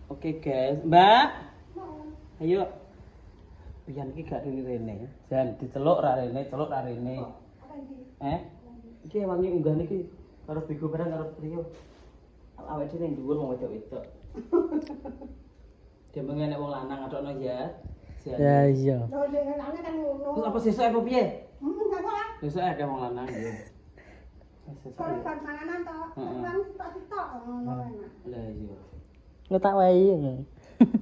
Oke guys, Mbak. Ayo. Pian iki gak rene. Jan diceluk ra rene, celuk ra rene. Iki wangi unggah niki karo Bigo bareng karo Trio. Awake dhewe ning dhuwur wong wedok-wedok. Dia mengen nek wong lanang atokno ya. Ya iya. Lho nek lanang kan ngono. Terus apa sesuk apa piye? Enggak salah. Sesuk ada wong lanang ya. Sesuk. Kalau kan panganan to, kan sitok ngono enak. Lah iya. Ngetak wae.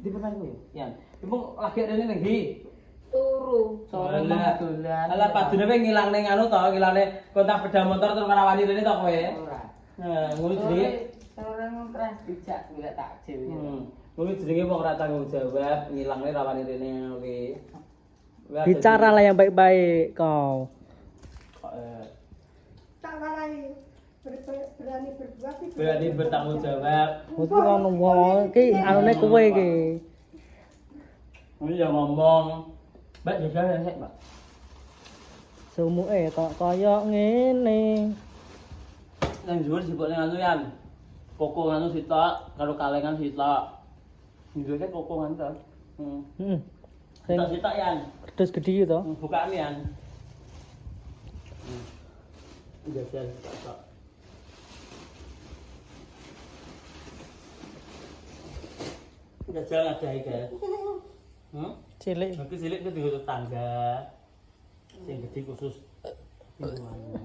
Di pernah kowe? Yan. Ibu lagi rene ning ndi? Turu sore Alah. dolan. Alah padune kowe ngilangne anu to, ngilangne kontak sepeda motor terus ora wani rene to kowe. Ora. Nah, ngono jenenge. Sore ngentras dijak golek takjil. Ngono jenenge wong ora tanggung jawab, ngilangne ra wani rene kowe. Bicara lah yang baik-baik kau. Tak warai berani berbuat itu. Berani bertanggung jawab. Iki ono wong iki anune kowe iki. Ini ya ngomong. Mbak jaga sik, Mbak. Sumuke kok kaya ngene. Nang dhuwur sibuk ning anu yan. Koko anu sitok karo kalengan sitok. Ndhuwure koko kan to. Heeh. Sing Sitok yan. terus gede to. Bukaan yan. Jajan sitok. Jajan ada guys. Cilik. Nanti cilik itu diurut tangga. Sing gede khusus minuman.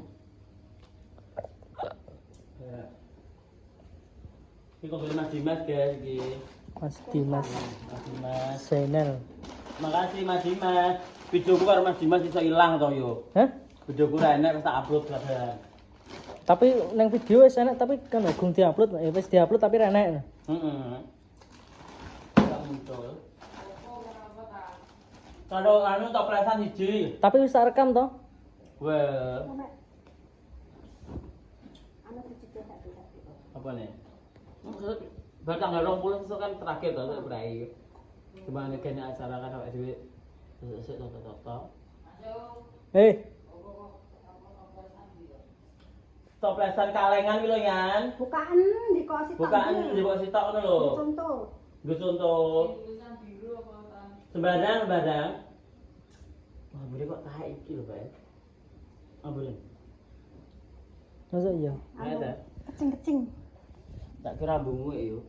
Ya. Ini kok beli Mas Dimas guys iki. Mas Dimas Mas Dimas. channel. Makasih Mas Dimas. Videoku karo Mas Dimas iso ilang to yo. Hah? Videoku ra enek wis tak upload kabeh. Tapi nang video wis enak tapi kan gong diupload, wis diupload tapi ra enak. Heeh. Enggak muncul. Kalau anu toplesan siji. Tapi wis tak rekam to. Wah, Anu diciduk tak bisa. apa nih? Baru tanggal 20 itu kan terakhir tuh berakhir. Cuma ngegene acara kan awake dhewe sesuk toto-toto. Toplesan kalengan iki lho Yan. Bukaan di kos itu. Bukaan di bawah sitok ngono lho. Contoh. Nggo contoh. Sembarang. Wah, boleh kok tahe iki lho, Pak. Ah, boleh. Masa iya? Ada. Kecing-kecing. Tak kira bungu yo.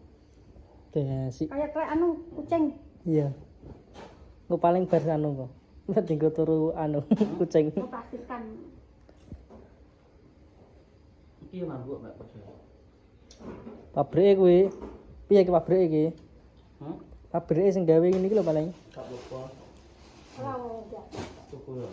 Desik. Kayak anu kucing. Iya. Engko paling bar anu kok. Nanti gue turu anu kucing. Pastikan. Iki mabuk Mbak Padha. Pabrike kuwi. Piye ki pabrike iki? Hah? Pabrike sing gawe ngene iki lho paling. Gak apa-apa. Ora enggak. Syukur.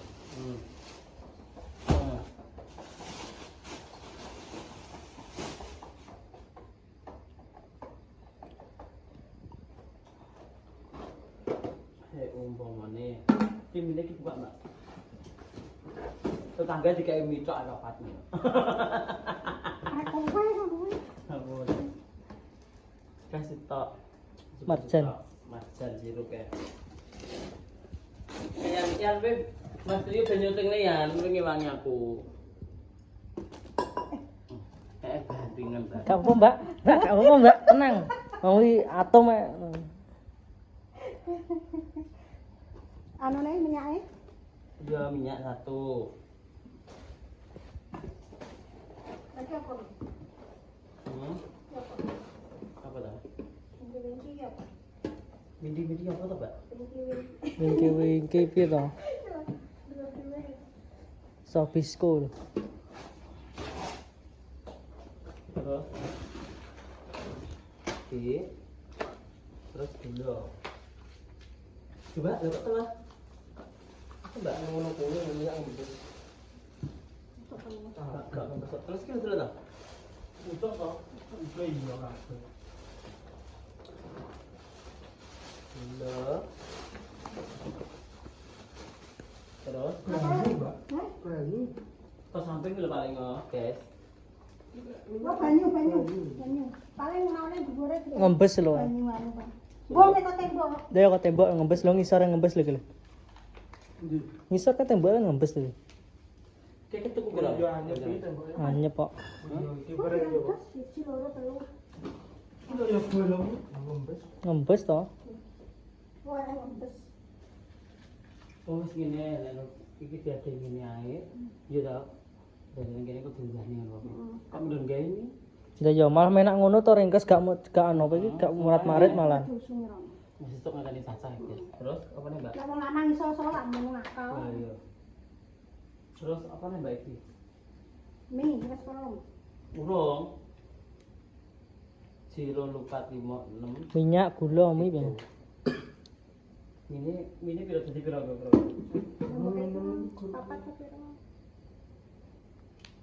Umpamane tim ini buka Mbak. Tetangga dikai micok rapatnya. Aku wae ngono. Ampun. Kasih tok. Marjan. Marjan sirup ya. Yan Beb, Mas Trio ben nyuting nih Yan, ngewangi aku. Bandingan ta. Gak apa Mbak. Gak apa Mbak, tenang. Mau iki atom Anu nih minyaknya. Ya minyak satu. Lagi apa? Apa dah? Wingki apa? Mindi apa tuh, Pak? wingki piye to? Sobisko lho. Terus terus gula. Coba dapat tengah. Coba ngono kuwi minyak ngembus. Enggak ngembus. Terus ki dulu ta? Utuk to. Iku iya kabeh. Gula. Terus Pas samping lho paling guys. Oh, banyu. Paling maune dhuwure Ngembes lho. banyu anu, Pak. Wong nek tembok. Dia kok tembok ngembes lho ngisor ngembes lho lho. Ngisor kan tembok ngembes lho. Kayak tuku kira. Anyep kok. Iki bareng yo, Pak. Siji loro telu. Itu ya belum ngembes. Ngembes toh. Wah, ngembes. Oh, wis ngene lek iki dadi ngene ae. Iya ta. Dan kene kok diunggahne ngono apa. Kok mendon gawe ini? Ya ya malah menak ngono to ringkes gak anu apa iki gak murat-marit malah. Dusun ora. Masih stok ngakani cacah iki. Terus apa nih, Mbak? Lah wong lanang iso-iso lak mung nakal. Oh iya. Terus apa nih, Mbak iki? Mie wis belum. Urung. 0456. Minyak, gula, mie piye? Mini piro dadi piro, Bro? Papat ke piro?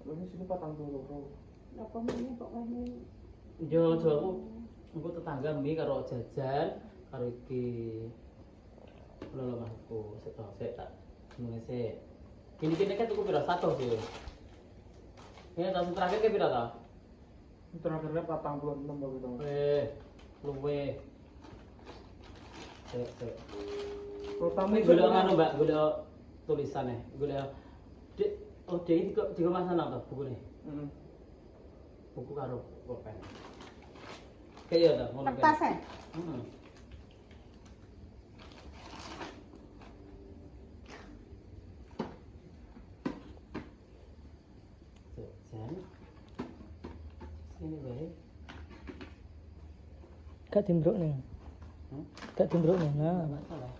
Ini sini 42. Apa mie kok wene Yo aku tetangga mie karo jajan karo iki. Lho Masku, sik tak ngene sik. Kini kan tuku piro 100 yo. Ya tahun terakhir ke piro ta? Terakhirnya 46 baru dong. Luwe. Sik. Terutama Ini golek anu Mbak, golek tulisane, golek Dek iki kok digo Mas Anang to bukune. Heeh. Buku karo pulpen. Kayak ta ngono. kertas e. Heeh. Jajan. Sini bae. Gak dimbruk nih. Gak dimbruk nih. Nah, Enggak masalah.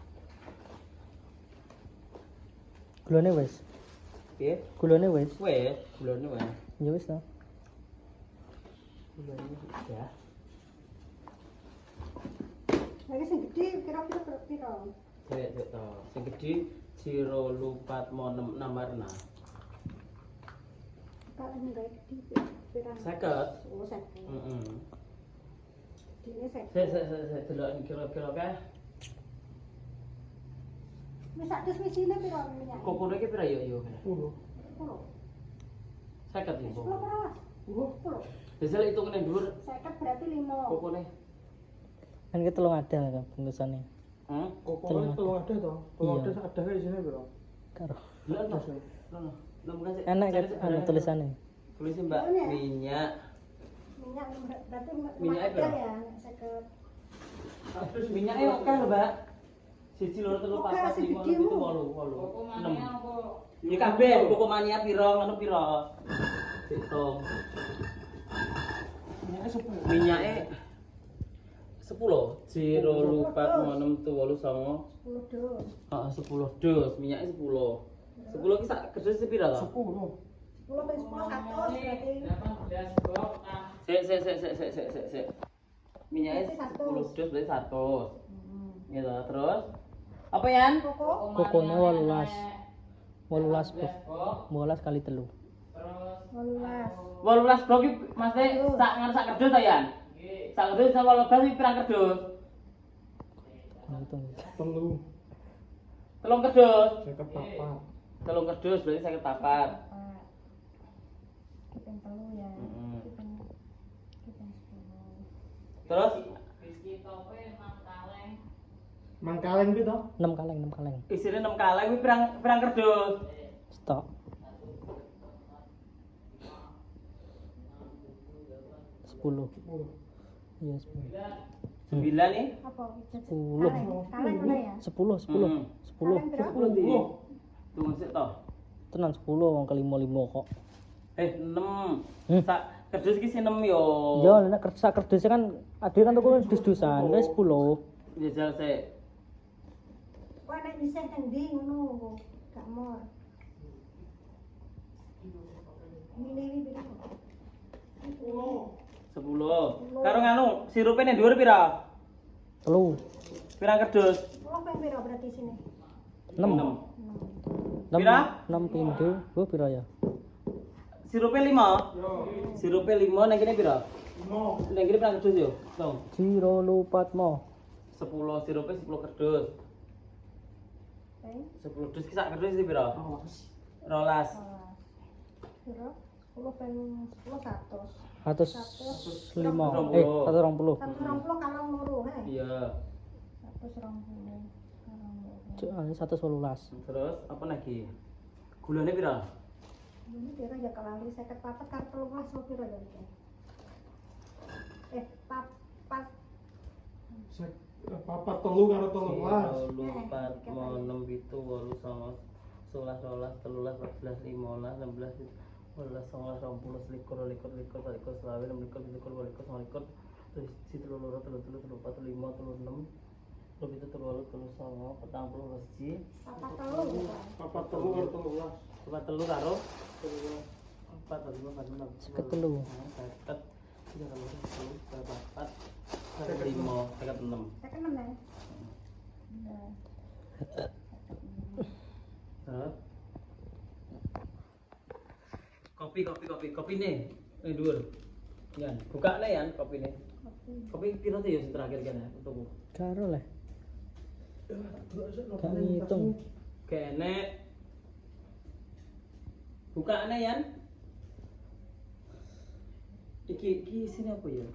gulane wis. Piye? Gulane wis. Wes, gulane wae. Ya wis to. Gulane ya. Lagi sing gede kira-kira piro? Cek to. Sing gedhi 0456 namarna. Kalau ini gak gede piro? 50. Oh, 50. Heeh. Dene 50. Saya delok kira-kira kae. Wis sak dus misine piro minyak? Kokone iki pira yo? 10. 10. 50 ya, 10 Bang. piro, Mas? 10. Biasa lek hitungane dhuwur 50 berarti 5. kokone. Kan kita telung ada kan bungkusannya. Kokone telung ada toh. Telung Iya. ada ada kayak sini bro. Karo. Lho, lho kasih. Enak kan anu tulisannya. Tulis Mbak, minyak. Minyak berarti Minyaknya ada piro? ya, 50. Minyaknya oke lho, Mbak. 1 loro 3 Oke, 4 sing 5 gede 7 mu. 8 Kok 6. mana apa? Iki kabeh koko mania piro, ngono piro. Hitung. Minyaknya 10. Minyake 10 0456 8 songo. 10 dus. Heeh, 10 dus, minyaknya 10. 10 ki sak kertas piro to? 10. 10 ping 10 100 berarti 18 blok ah. Sik. Minyaknya 10 dus berarti 100. Gitu, terus apa Yan? koko Kokone 18. 18 blok. 12 kali 3. Terus 18. 18 blok iki Mas Teh sak sak kerdus ta Yan? Sak kerdus sama 18 iki pirang kerdus? Hitung. Telu. Telung kerdus. 54. Telung kerdus berarti 54. Ping 3 ya. Heeh. Ping 10. Terus biskuit tope 6 kaleng. Mangkaleng itu toh. 6 kaleng. isine 6 kaleng kuwi pirang kerdus? Stok. 10. 10. Iya 10. 9 nih. Apa? 10. Kaleng mana ya? 10. 10. Hmm. 10. Kaleng piro? 10 ndi? Tunggu sik to. Tenan 10 wong kelima-lima kok. 6. Sak kerdus iki 6 yo. Ya nek kerja kerdusnya kan ade kan tuku dus-dusan wis 10. Jajal sik. Kok nek bisa endi ngono? Gak mor. Ini piro? 10. Karo nganu, sirupe ning dhuwur pira? 3. Pirang kerdus? 10 ping piro berarti sini? 6. 6. Pira? 6 pindho. Oh pira ya? Sirupe 5. Yo. Sirupe 5 ning kene pira? 5. Ning kene pirang kerdus yo? Tong. 0,4 10 sirupe 10 kerdus. Ping 10 dus ki sak kerdus iki pira? 12. piro? 10 ping 10 100. 105. 120. 120. 120 kalong loro, he. Iya. 120. Cuk, 118. Terus apa lagi? Gulane pira? Ini piro ya kelali 54 karo 13 piro ya iki? Pas Papat telu karo 13. Loro, papat, limo, enem, pitu, wolu, songo, sewelas, rolas, telulas, 14, 15, 16, 18, 19, 20, 21, 22, 23, 24, 25, 26, 27, 28, 29, 30, 31, 32, 33, 34, 35, 36, 37, 38, 39, 40, 41, apa telu? Papat telu karo 13. papat telu karo 4, 5, 4, 6, Seket telu. 4, 3, 4, 5, 6. Saya kan menang. Kopi nih dhuwur. Yan, buka nih yan kopi nih. Kopi piro tuh ya sing terakhir kan ya untuk Karo lah. Gak ngitung. kene. Buka nih yan. Iki sini apa ya?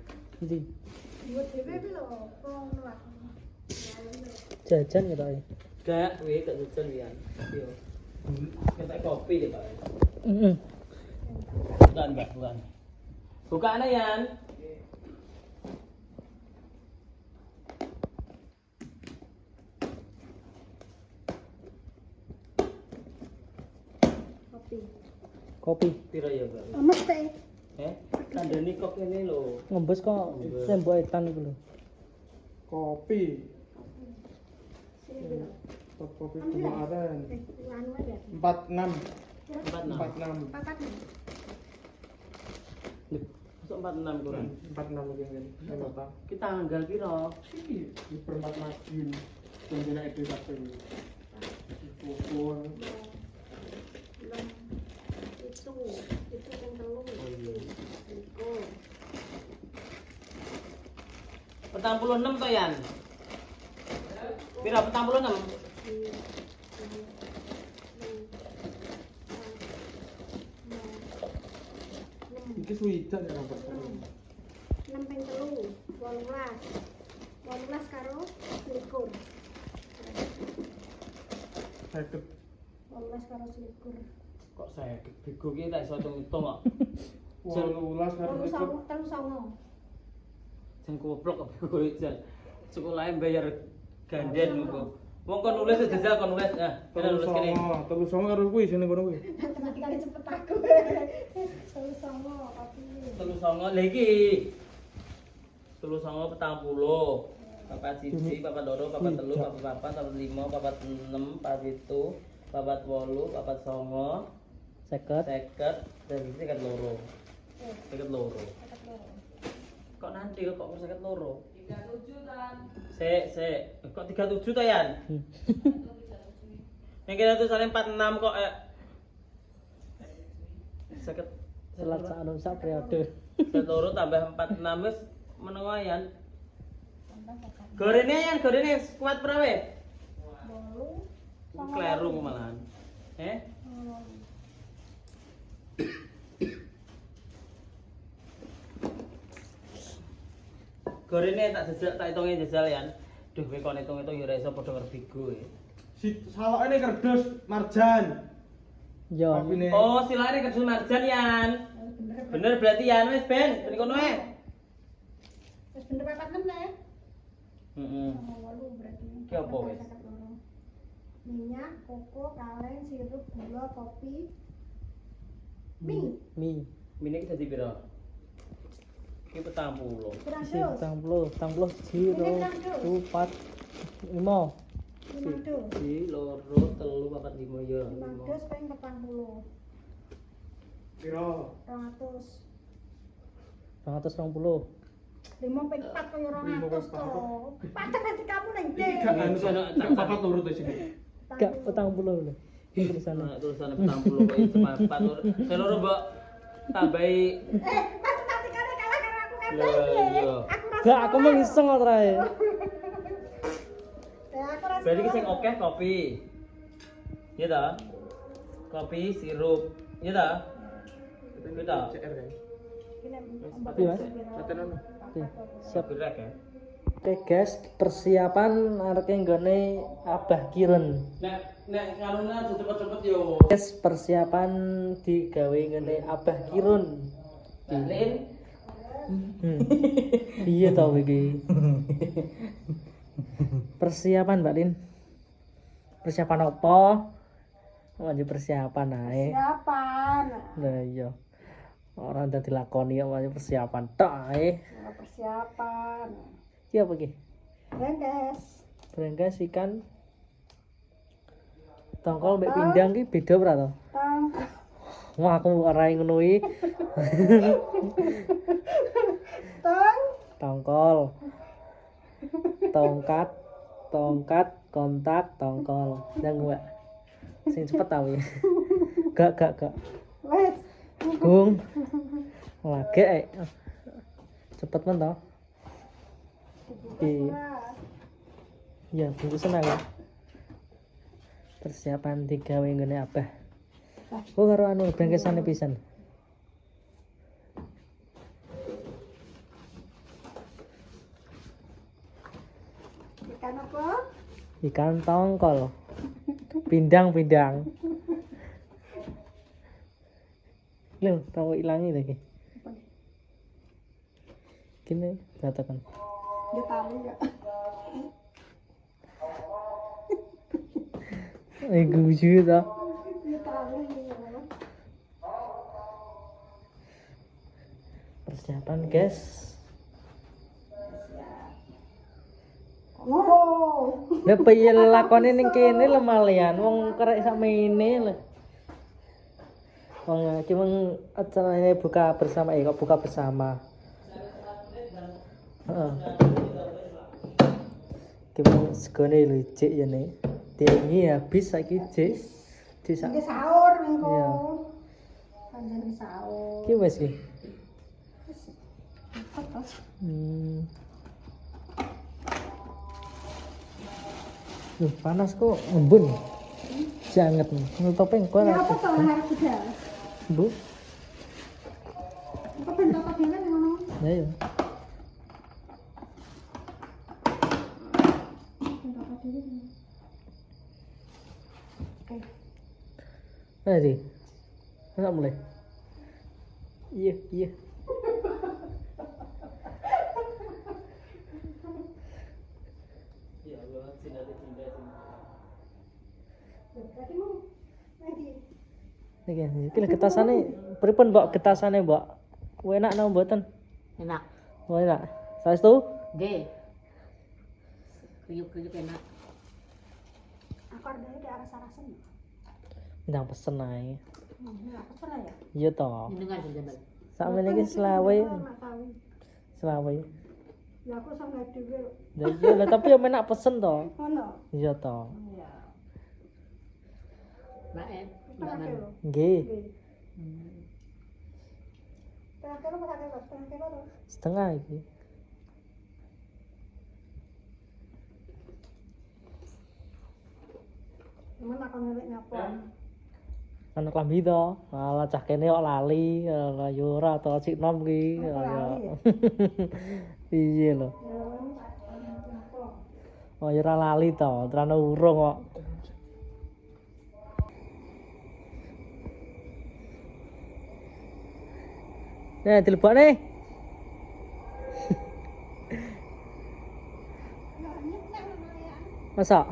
Ndi? Buat bebe lho, kong lah. Jajan ya Pak. Gak, gak jajan yan. Yo. Kita kopi deh Pak. Heeh. Bukan, Mbak, bukan. Buka nih yan. Kopi. Kopi. Piro ya, Mbak? Mesti. Kandani kok ini lho. Ngembes kok tembok etan iku lho. Kopi. Sini. Kopi kemarin. Anu aja. 46. 46. 46. Papat nih. Masuk 46 kurang. 46 mungkin. Saya nggak tahu. Kita tanggal piro? Sih, di perempat Madiun. Jangan itu satu. Pukul. Belum. Itu yang telu. Itu. 46 to yan. Piro 46? Iki suwidak ya nomor. 6 ping telu, 18. 18 karo 21. Sakit. 18 karo 21. Kok saya bego ki tak iso hitung kok. 18 karo 21. Telu songo. Sing goblok kok bego jan. Sekolahe bayar ganden kok. Wong kon nulis jajal kon nulis. Kene nulis kene. Telu songo karo kuwi sini kono kuwi. Matematikane cepet aku. Telu songo kopi. 39 lha iki. 39 40. Papat siji, papat loro, papat telu, papat papat, papat lima, papat enam, papat pitu, papat wolu, papat songo, 50. 50, dan iki 50 loro. 50 loro. Kok nanti kok 50 loro? 37 kan. Sik. Kok 37 to, Yan? Yang kita tulisannya 46 kok 50. Salat sak periode. 50 loro tambah 46 wis menengah, Yan. Gorene kuat berapa? Bolu. Kleru malahan. Gorene tak jajal tak hitungin jajal Yan. Duh kowe kon hitung-hitung ya ora iso padha karo bego. Si salokne kerdus marjan. Yo. Kopine. Oh, silane kedul marjan Yan. Bener berarti Yan wis Ben, ben kono ae. Wis bener papat 6 nih. Heeh. Sama 8 berarti. Ki apa wis? Minyak, koko, kaleng, sirup, gula, kopi. Mie. Mie. Mine iki dadi piro? Iki 40. Kurang Isi dos. 40 0 4 5. 5 dos. Di loro telu papat limo ya. 5 dos paling 40. Piro? 200. 220. 5 ping 4 kaya 200 to. Padahal nanti kamu neng Iki gak anu tak papat loro to sini. Gak 40 lho. Tulisannya. Nah, tulisannya 40 kok itu papat loro. Seloro mbok tambahi matematikane kalah karo aku kan Lah, iya. Aku rasa. Gak aku mau ngiseng kok trae. Ya aku rasa. Berarti ki sing akeh kopi. Iya ta? Kopi, sirup. Iya ta? Iya ta? CR kan. Iya. Satenan. Oke, siap. Gerek ya. Oke guys, persiapan arek nggone Abah Kirun. Nek karuna aja cepet-cepet yo. Guys, persiapan digawe ngene Abah Kirun. Lin Iya tau iki. Persiapan Mbak Lin. Persiapan apa? Lanjut persiapan ae. Siapan. Lah iya. Orang udah dilakoni ya wajib persiapan tok ae. Persiapan. Iki apa iki? Rengges. Brenggas ikan tongkol mbek pindang ki beda ora to? Tang. Wah aku ora ngono iki. Tang. Tongkol. Tongkat, kontak, tongkol. Ndang Mbak. Sing cepet tau ya. Gak. Wes. Gung. Lagi cepet men to. Iya, bungkusan aku. Persiapan digawe ngene abah. Oh karo anu brengkesane pisan. Ikan apa? Ikan tongkol. Pindang. Lho, tahu ilangi lagi. Gini, katakan. Dia tahu ya. Guju ta. Dia tahu ya. Persiapan, guys. Oh. Lah piye lakone ning kene lho malian wong kerek sakmene lho. Wong iki mung acarane buka bersama kok buka bersama. Heeh. Iki mung segone lho cek ya nih. Dengi habis saiki cek. Cek sak. Dia sahur minggu. Iya. Panjang sahur. Ki wis ki. Apa? Loh, panas kok ngembun. Janget nih. Menurut topeng kok Ya apa tuh harus sudah? Bu. Apa bentuk kabelnya ngono? Ya ya. Bentuk kabelnya. Oke. Tadi. Enggak mulai. Iya. Berarti mau nanti. Iki getasane pripun, Mbok? Getasane, Mbok? Enak nang mboten? Enak. Oh, enak. Saestu? Nggih. Kriuk-kriuk enak. Aku ada di arah sarasen. Ndang pesen ae. Ini aku pernah ya. Iya to. Ini kan jambal. Sakmene iki selawe. Selawe. Ya aku sampe dhewe. Lah iya lah tapi yo enak pesen to. Ngono. Iya to. Iya. Mbak En, Mbak Tengah Man. kilo. Nggih. Tengah kilo berapa kilo? Setengah kilo loh. Setengah iki. Cuman aku ngelek nyapa. Anak lambi to. Malah cah kene kok lali, ya ora to cik nom ki. Aku lali ya? Iya lho. Oh ya ora lali to, terane urung kok. Nah, dilebokne. Masa?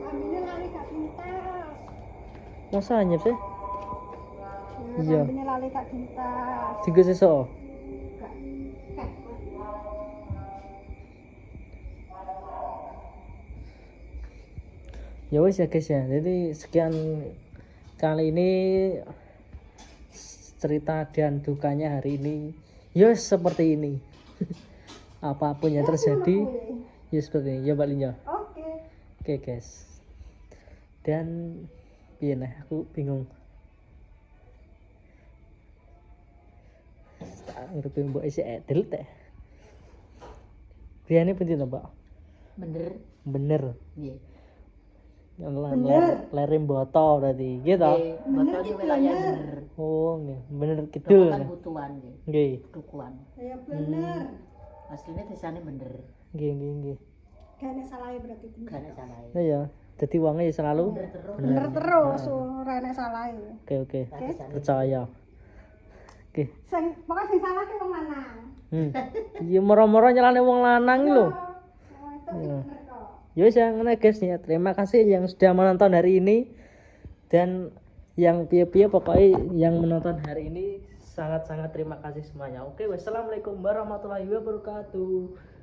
Kambingnya lali gak pintas. Masa anyep sih? Iya. Kambingnya lali gak pintas. Tiga sesuk. Gak. Ya wes ya guys ya. Jadi sekian kali ini cerita dan dukanya hari ini. Ya seperti ini. Apapun yang terjadi, ya seperti ini. Ya Mbak Linja. Oke. Oke guys. Dan piye nah aku bingung. Tak ngerti mbok isi edel teh. Biane penting to, Mbak? Bener. Nggih. Lerem botol berarti gitu. Nggih, botol di wilayah bener. Oh nggih, bener Dulu kidul. kan butuhan nggih. Nggih. Dukuan. Ya bener. Aslinya desane bener. Nggih. Gak ada salahnya berarti. Gak ada salah. Nah ya. Jadi wongnya selalu Bener terus ora enek salahe. Oke. Percaya. Oke. Pokoknya sing salah ki wong lanang. Iya moro-moro nyalane wong lanang lho. Wong itu Iya. bener kok. Ya wis ya ngene guys ya. Terima kasih yang sudah menonton hari ini dan yang piye-piye pokoknya yang menonton hari ini sangat-sangat terima kasih semuanya. Oke, wassalamualaikum warahmatullahi wabarakatuh.